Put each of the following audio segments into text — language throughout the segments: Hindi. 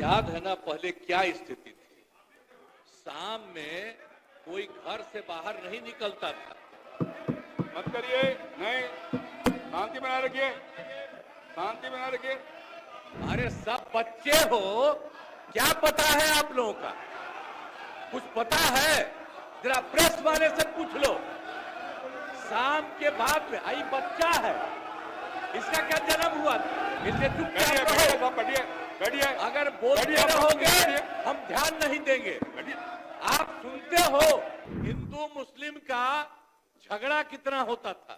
याद है ना पहले क्या स्थिति थी। शाम में कोई घर से बाहर नहीं निकलता था। मत करिए, नहीं, शांति बनाए रखिए, शांति बनाए रखिए। अरे सब बच्चे हो, क्या पता है आप लोगों का? कुछ पता है? जरा प्रेस वाले से पूछ लो। शाम के बाद में आई बच्चा है, इसका क्या जन्म हुआ था? इसलिए चुपचाप रहो। बैठिए, बैठिए। अगर बोलते रहोगे हम ध्यान नहीं देंगे। आप सुनते हो हिंदू मुस्लिम का झगड़ा कितना होता था।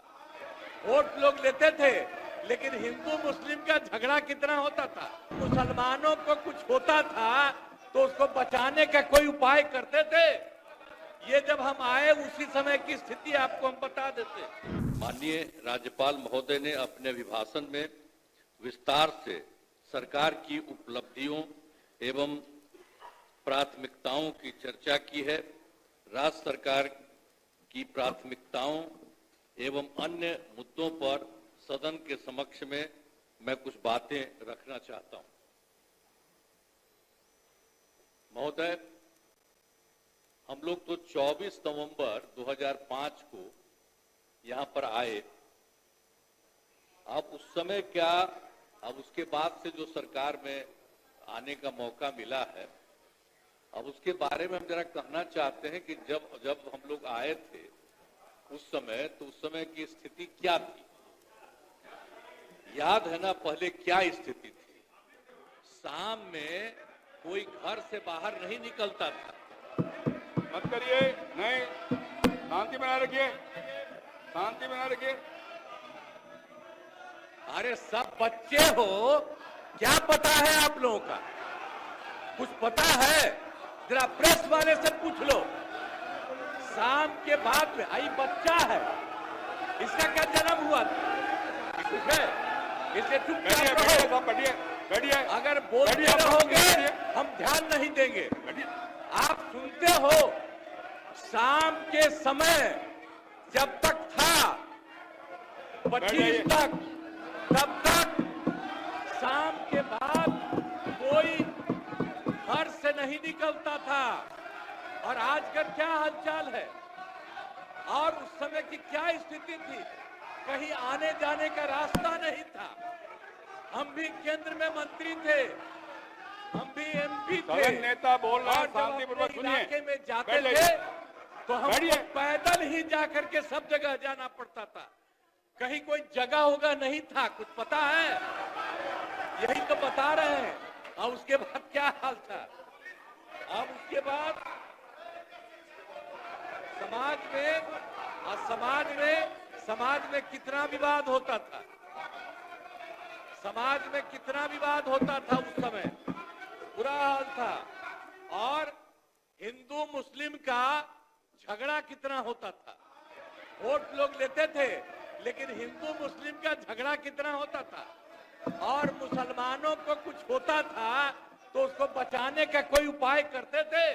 वोट लोग लेते थे, लेकिन हिंदू मुस्लिम का झगड़ा कितना होता था। मुसलमानों को कुछ होता था तो उसको बचाने का कोई उपाय करते थे। ये जब हम आए उसी समय की स्थिति आपको हम बता देते। माननीय राज्यपाल महोदय ने अपने अभिभाषण में विस्तार से सरकार की उपलब्धियों एवं प्राथमिकताओं की चर्चा की है। राज्य सरकार की प्राथमिकताओं एवं अन्य मुद्दों पर सदन के समक्ष में मैं कुछ बातें रखना चाहता हूं। महोदय, हम लोग तो 24 नवंबर 2005 को यहां पर आए। अब उस समय क्या, अब उसके बाद से जो सरकार में आने का मौका मिला है, अब उसके बारे में हम जरा कहना चाहते हैं कि जब हम लोग आए थे उस समय, तो उस समय की स्थिति क्या थी। याद है ना पहले क्या स्थिति थी। शाम में कोई घर से बाहर नहीं निकलता था। मत करिए, नहीं, शांति बनाए रखिए, शांति बनाए रखिए। अरे सब बच्चे हो, क्या पता है आप लोगों का? कुछ पता है? जरा प्रेस वाले से पूछ लो। शाम के बाद में आई बच्चा है, इसका क्या जन्म हुआ था? इसलिए चुपचाप रहो। बैठिए। अगर बोलते रहोगे हम ध्यान नहीं देंगे। आप सुनते हो शाम के समय जब तक था 25 तक, तब तक शाम के बाद कोई घर से नहीं निकलता था। और आज का क्या हालचाल है और उस समय की क्या स्थिति थी। कहीं आने जाने का रास्ता नहीं था। हम भी केंद्र में मंत्री थे, हम भी एमपी थे। नेता बोल रहा है, और शांतिपूर्वक सुनिए। इलाके में जाते थे तो हमको पैदल ही जाकर के सब जगह जाना पड़ता था। कहीं कोई जगह होगा नहीं था। कुछ पता है? यही तो बता रहे हैं। और उसके बाद क्या हाल था। अब उसके बाद समाज में कितना विवाद होता था। समाज में कितना विवाद होता था उस समय, बुरा हाल था। और हिंदू मुस्लिम का झगड़ा कितना होता था। वोट लोग लेते थे, लेकिन हिंदू मुस्लिम का झगड़ा कितना होता था। और मुसलमानों को कुछ होता था तो उसको बचाने का कोई उपाय करते थे।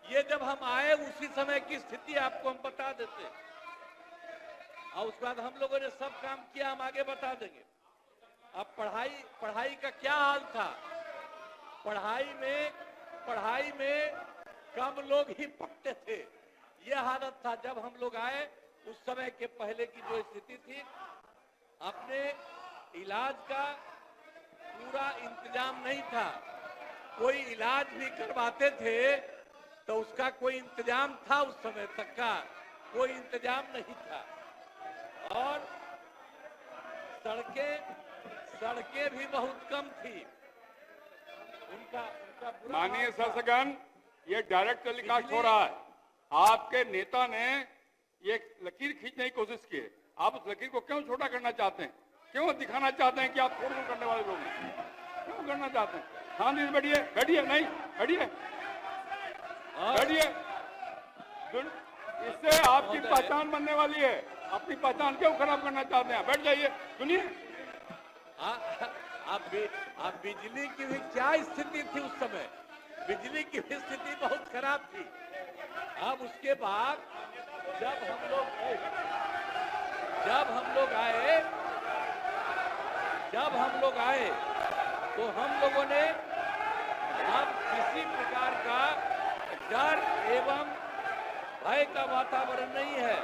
ये जब हम आए उसी समय की स्थिति आपको हम बता देते। और उसके बाद हम लोगों ने सब काम किया, हम आगे बता देंगे। अब पढ़ाई का क्या हाल था। पढ़ाई में कम लोग ही पढ़ते थे। यह हालत था जब हम लोग आए। उस समय के पहले की जो स्थिति थी, अपने इलाज का पूरा इंतजाम नहीं था। कोई इलाज भी करवाते थे तो उसका कोई इंतजाम था, उस समय तक का कोई इंतजाम नहीं था। और सड़कें भी बहुत कम थी। उनका माननीय शासकगण, ये डायरेक्ट टेलीकास्ट हो रहा है। आपके नेता ने ये लकीर खींचने की कोशिश की है। आप उस लकीर को क्यों छोटा करना चाहते हैं? क्यों दिखाना चाहते हैं कि आप छोड़ करने वाले लोग हैं? क्यों करना चाहते हैं? शांति से बैठिए, नहीं, बैठिए। इससे आपकी पहचान बनने वाली है। अपनी पहचान क्यों खराब करना चाहते हैं? बैठ जाइए, सुनिए। अब बिजली की भी क्या स्थिति थी उस समय। बिजली की भी स्थिति बहुत खराब थी। अब उसके बाद जब हम लोग आए तो हम लोगों ने एवं भय का वातावरण नहीं है।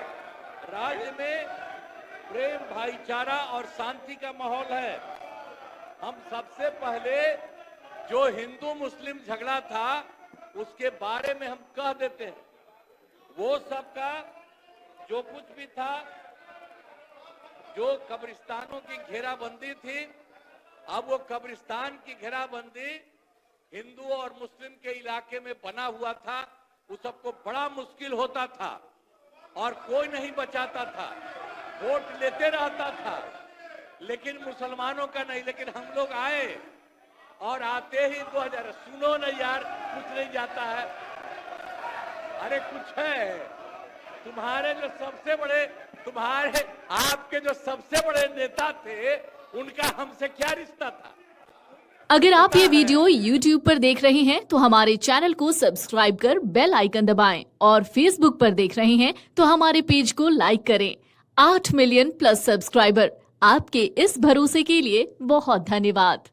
राज्य में प्रेम, भाईचारा और शांति का माहौल है। हम सबसे पहले जो हिंदू मुस्लिम झगड़ा था उसके बारे में हम कह देते हैं। वो सबका जो कुछ भी था, जो कब्रिस्तानों की घेराबंदी थी, अब वो कब्रिस्तान की घेराबंदी हिंदू और मुस्लिम के इलाके में बना हुआ था। उस सबको बड़ा मुश्किल होता था और कोई नहीं बचाता था, वोट लेते रहता था, लेकिन मुसलमानों का नहीं। लेकिन हम लोग आए और आते ही 2000, सुनो ना यार, कुछ नहीं जाता है। अरे कुछ है। तुम्हारे जो सबसे बड़े, आपके जो सबसे बड़े नेता थे, उनका हमसे क्या रिश्ता था? अगर आप ये वीडियो YouTube पर देख रहे हैं तो हमारे चैनल को सब्सक्राइब कर बेल आइकन दबाएं और Facebook पर देख रहे हैं तो हमारे पेज को लाइक करें। 8 मिलियन प्लस सब्सक्राइबर, आपके इस भरोसे के लिए बहुत धन्यवाद।